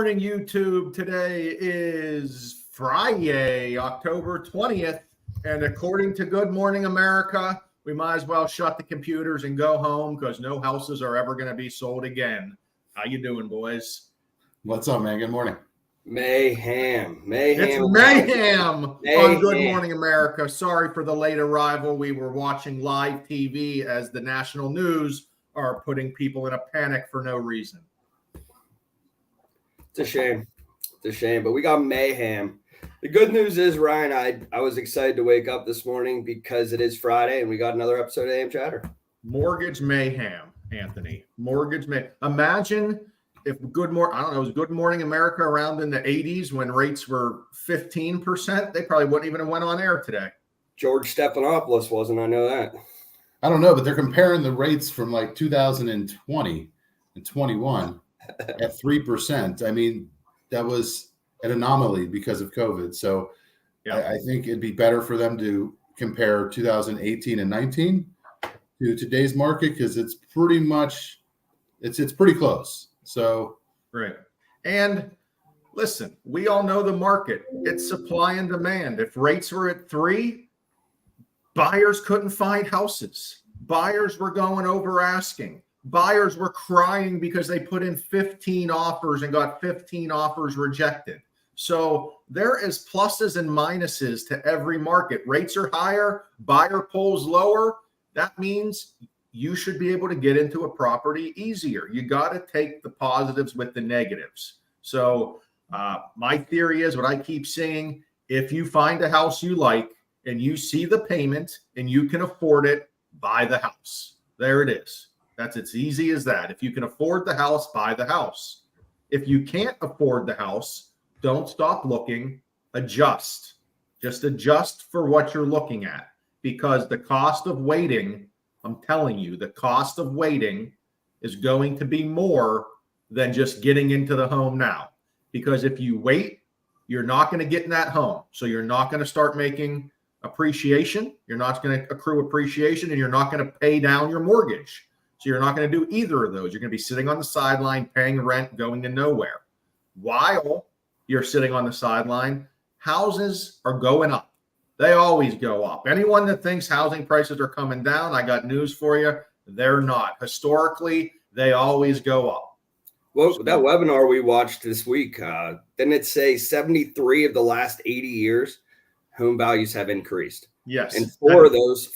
morning, YouTube. Today is Friday, October 20th. And according to Good Morning America, we might as well shut the computers and go home because no houses are ever going to be sold again. How you doing, boys? What's up, man? Good morning. Mayhem. It's mayhem on Good Morning America. Sorry for the late arrival. We were watching live TV as the national news are putting people in a panic for no reason. It's a shame. It's a shame, but we got mayhem. The good news is, Ryan, I was excited to wake up this morning because it is Friday and we got another episode of AM Chatter. Mortgage mayhem, Anthony. Mortgage mayhem. Imagine if Good Morning America around in the 80s when rates were 15%, they probably wouldn't even have went on air today. George Stephanopoulos wasn't, I know that. I don't know, but they're comparing the rates from like 2020 and 21 at 3%. I mean, that was an anomaly because of COVID. So yeah. I think it'd be better for them to compare 2018 and 19 to today's market because it's pretty much it's pretty close. So right. And listen, we all know the market. It's supply and demand. If rates were at 3, buyers couldn't find houses. Buyers were going over asking. Buyers were crying because they put in 15 offers and got 15 offers rejected. So there is pluses and minuses to every market. Rates are higher, buyer pulls lower. That means you should be able to get into a property easier. You got to take the positives with the negatives. So my theory is what I keep saying, if you find a house you like and you see the payment and you can afford it, buy the house. There it is. That's as easy as that. If you can afford the house, buy the house. If you can't afford the house, don't stop looking, adjust. Just adjust for what you're looking at because the cost of waiting, I'm telling you, the cost of waiting is going to be more than just getting into the home now. Because if you wait, you're not going to get in that home. So you're not going to start making appreciation. You're not going to accrue appreciation and you're not going to pay down your mortgage. So you're not going to do either of those. You're going to be sitting on the sideline, paying rent, going to nowhere. While you're sitting on the sideline, houses are going up. They always go up. Anyone that thinks housing prices are coming down, I got news for you. They're not. Historically, they always go up. Well, that webinar we watched this week, didn't it say 73 of the last 80 years, home values have increased? Yes. And 4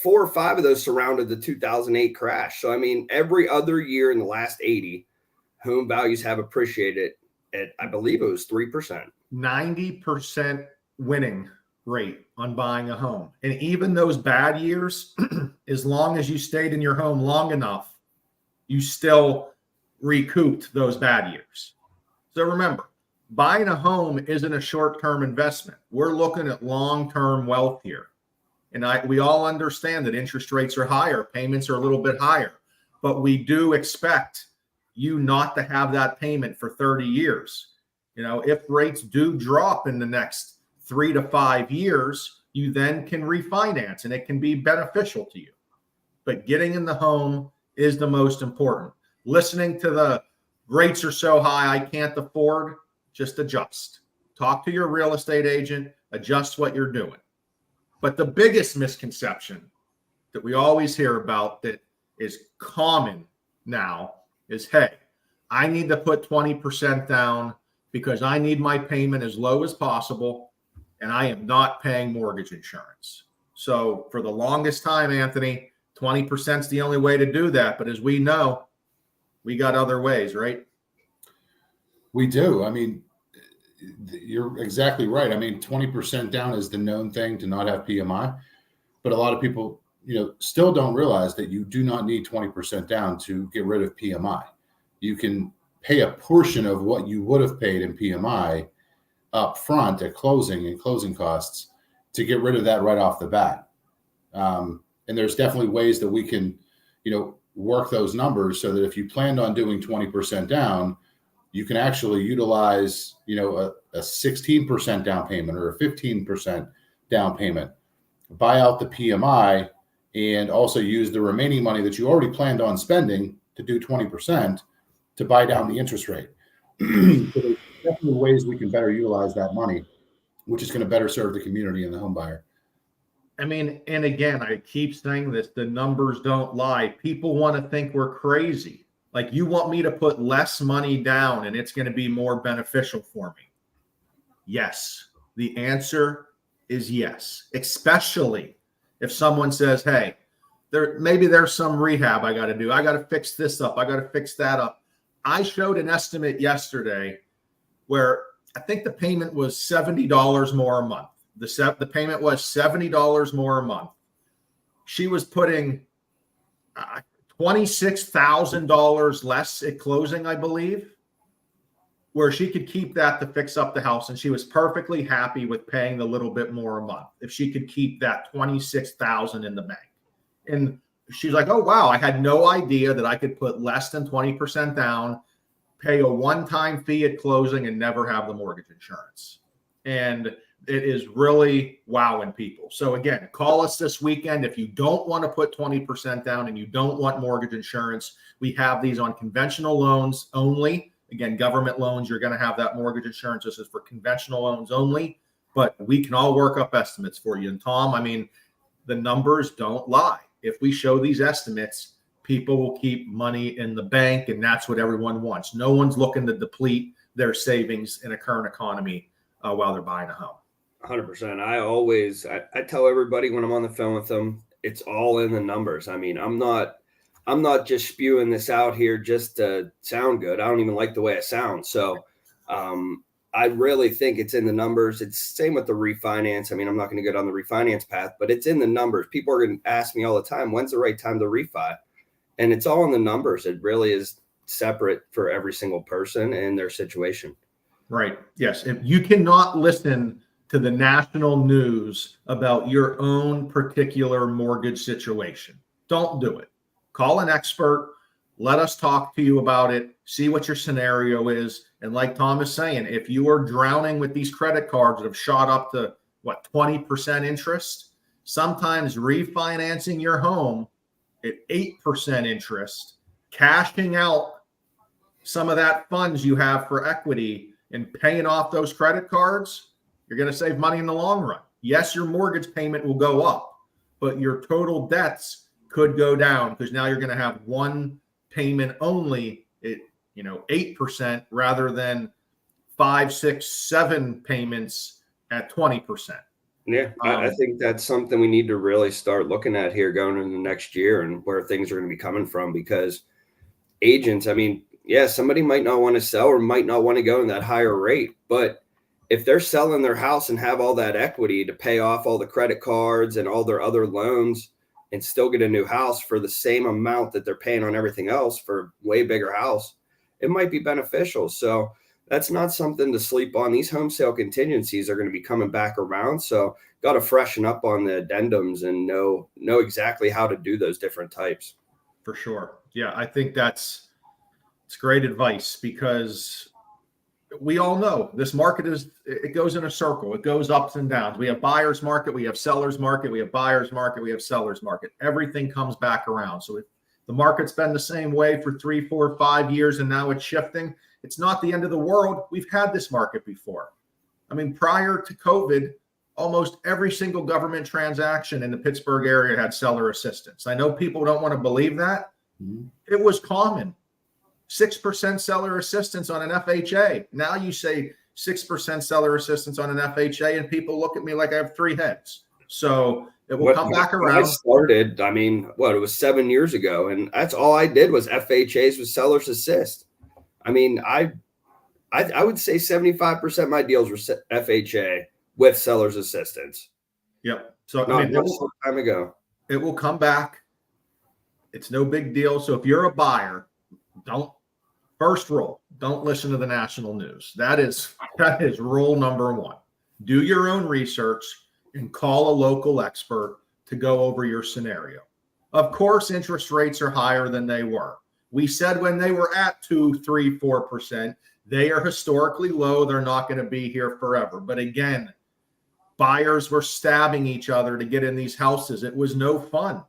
or 5 of those surrounded the 2008 crash. So, I mean, every other year in the last 80, home values have appreciated at, I believe it was 3%. 90% winning rate on buying a home. And even those bad years, as long as you stayed in your home long enough, you still recouped those bad years. So remember, buying a home isn't a short-term investment. We're looking at long-term wealth here. And we all understand that interest rates are higher, payments are a little bit higher, but we do expect you not to have that payment for 30 years. You know, if rates do drop in the next 3 to 5 years, you then can refinance and it can be beneficial to you. But getting in the home is the most important. Listening to the rates are so high, I can't afford, just adjust. Talk to your real estate agent, adjust what you're doing. But the biggest misconception that we always hear about that is common now is, hey, I need to put 20% down because I need my payment as low as possible and I am not paying mortgage insurance. So for the longest time, Anthony, 20% is the only way to do that. But as we know, we got other ways, right? We do. I mean, you're exactly right. I mean, 20% down is the known thing to not have PMI, but a lot of people, still don't realize that you do not need 20% down to get rid of PMI. You can pay a portion of what you would have paid in PMI up front at closing and closing costs to get rid of that right off the bat. And there's definitely ways that we can, work those numbers so that if you planned on doing 20% down, you can actually utilize, a 16% down payment or a 15% down payment, buy out the PMI, and also use the remaining money that you already planned on spending to do 20% to buy down the interest rate. definitely ways we can better utilize that money, which is going to better serve the community and the home buyer. I mean, and again, I keep saying this, the numbers don't lie. People want to think we're crazy. Like, you want me to put less money down and it's going to be more beneficial for me? Yes. The answer is yes, especially if someone says, hey, maybe there's some rehab I got to do. I got to fix this up. I got to fix that up. I showed an estimate yesterday where I think the payment was $70 more a month. The payment was $70 more a month. She was putting $26,000 less at closing, I believe, where she could keep that to fix up the house. And she was perfectly happy with paying the little bit more a month if she could keep that $26,000 in the bank. And she's like, oh, wow, I had no idea that I could put less than 20% down, pay a one-time fee at closing, and never have the mortgage insurance. And it is really wowing people. So again, call us this weekend. If you don't want to put 20% down and you don't want mortgage insurance, we have these on conventional loans only. Again, government loans, you're going to have that mortgage insurance. This is for conventional loans only, but we can all work up estimates for you. And Tom, I mean, the numbers don't lie. If we show these estimates, people will keep money in the bank, and that's what everyone wants. No one's looking to deplete their savings in a current economy while they're buying a home. 100%. I tell everybody when I'm on the phone with them, it's all in the numbers. I mean, I'm not just spewing this out here just to sound good. I don't even like the way it sounds. So I really think it's in the numbers. It's same with the refinance. I mean, I'm not going to go down the refinance path, but it's in the numbers. People are going to ask me all the time, when's the right time to refi? And it's all in the numbers. It really is separate for every single person and their situation. Right. Yes. If you cannot listen to the national news about your own particular mortgage situation, don't do it. Call an expert. Let us talk to you about it. See what your scenario is. And like Tom is saying, if you are drowning with these credit cards that have shot up to 20% interest, sometimes refinancing your home at 8% interest, cashing out some of that funds you have for equity and paying off those credit cards, you're going to save money in the long run. Yes, your mortgage payment will go up, but your total debts could go down because now you're going to have one payment only at 8% rather than 5, 6, 7 payments at 20%. Yeah, I think that's something we need to really start looking at here going into the next year and where things are going to be coming from, because agents, I mean, yeah, somebody might not want to sell or might not want to go in that higher rate, but if they're selling their house and have all that equity to pay off all the credit cards and all their other loans and still get a new house for the same amount that they're paying on everything else for a way bigger house, it might be beneficial. So that's not something to sleep on. These home sale contingencies are going to be coming back around. So got to freshen up on the addendums and know exactly how to do those different types. For sure. Yeah, I think it's great advice, because we all know this market it goes in a circle. It goes ups and downs. We have buyer's market, we have seller's market, we have buyer's market, we have seller's market. Everything comes back around. So if the market's been the same way for 3, 4, 5 years and now it's shifting, it's not the end of the world. We've had this market before. I mean, prior to COVID, almost every single government transaction in the Pittsburgh area had seller assistance. I know people don't want to believe that. Mm-hmm. It was common. 6% seller assistance on an FHA. Now you say 6% seller assistance on an FHA, and people look at me like I have 3 heads. So it will come back around. I started, I mean, it was 7 years ago, and that's all I did was FHAs with sellers assist. I mean, I would say 75% of my deals were FHA with seller's assistance. Yep. So I mean, that was some time ago. It will come back. It's no big deal. So if you're a buyer, first rule, don't listen to the national news. That is rule number 1. Do your own research and call a local expert to go over your scenario. Of course, interest rates are higher than they were. We said when they were at 2, 3, 4%, they are historically low. They're not going to be here forever. But again, buyers were stabbing each other to get in these houses. It was no fun.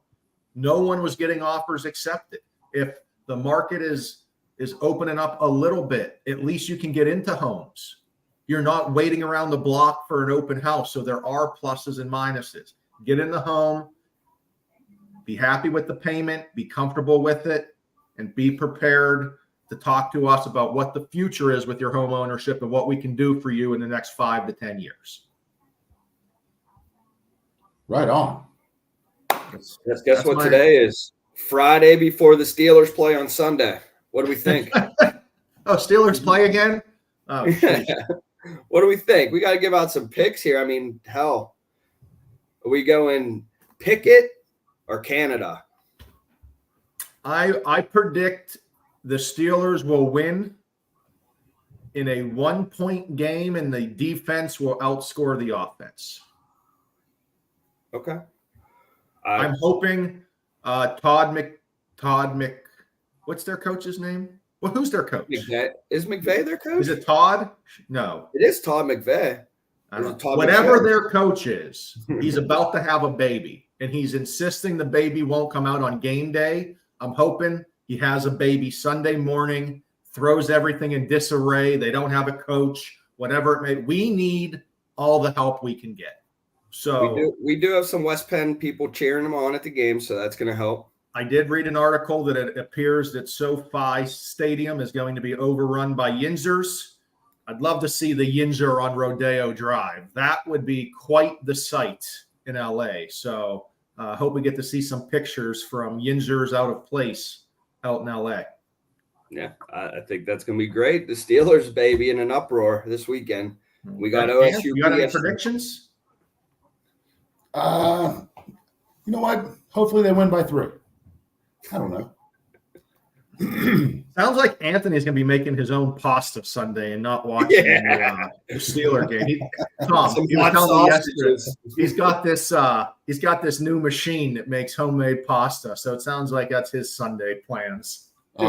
No one was getting offers accepted. If the market is is opening up a little bit. At least you can get into homes. You're not waiting around the block for an open house. So there are pluses and minuses. Get in the home, be happy with the payment, be comfortable with it, and be prepared to talk to us about what the future is with your home ownership and what we can do for you in the next 5 to 10 years. Right on. Guess what today is? Friday before the Steelers play on Sunday. What do we think? Oh, Steelers play again? Oh, what do we think? We got to give out some picks here. I mean, hell, are we going Pickett or Canada? I predict the Steelers will win in a 1-point game, and the defense will outscore the offense. Okay. I'm hoping Todd Mc. What's their coach's name? Well, who's their coach? McVay. Is McVay their coach? Is it Todd? No. It is Todd McVay. I don't know. Whatever their coach is, he's about to have a baby, and he's insisting the baby won't come out on game day. I'm hoping he has a baby Sunday morning, throws everything in disarray. They don't have a coach, whatever it may be. We need all the help we can get. So we do have some West Penn people cheering him on at the game, so that's going to help. I did read an article that it appears that SoFi Stadium is going to be overrun by Yinzers. I'd love to see the Yinzer on Rodeo Drive. That would be quite the sight in LA. So I hope we get to see some pictures from Yinzers out of place out in LA. Yeah, I think that's going to be great. The Steelers, baby, in an uproar this weekend. We got OSU. You got any predictions? You know what? Hopefully they win by 3. I don't know. Sounds like Anthony's going to be making his own pasta Sunday and not watching the Steeler game. Tom, he was telling me yesterday, he's got this new machine that makes homemade pasta. So it sounds like that's his Sunday plans. Dude,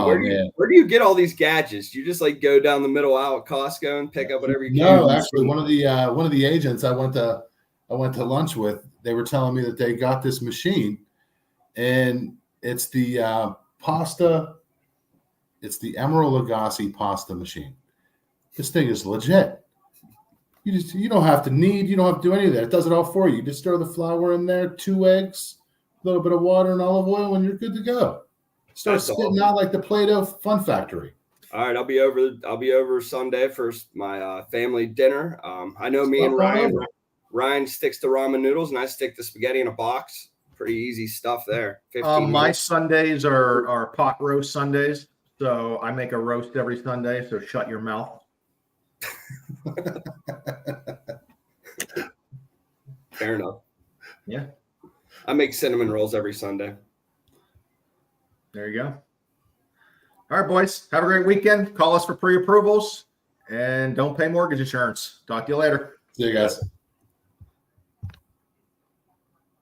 where do you get all these gadgets? You just like go down the middle aisle at Costco and pick up whatever you can? No, actually, one of the agents I went to lunch with, they were telling me that they got this machine, and it's the pasta. It's the Emeril Lagasse pasta machine. This thing is legit. You don't have to do any of that. It does it all for you. You just throw the flour in there, 2 eggs, a little bit of water and olive oil, and you're good to go. Start spitting out like the Play-Doh Fun Factory. All right, I'll be over Sunday for my family dinner. I know me and Ryan sticks to ramen noodles, and I stick to spaghetti in a box. Pretty easy stuff there. My Sundays are pot roast Sundays, so I make a roast every Sunday. So shut your mouth. Fair enough. Yeah, I make cinnamon rolls every Sunday. There you go. All right, boys. Have a great weekend. Call us for pre-approvals, and don't pay mortgage insurance. Talk to you later. See you guys.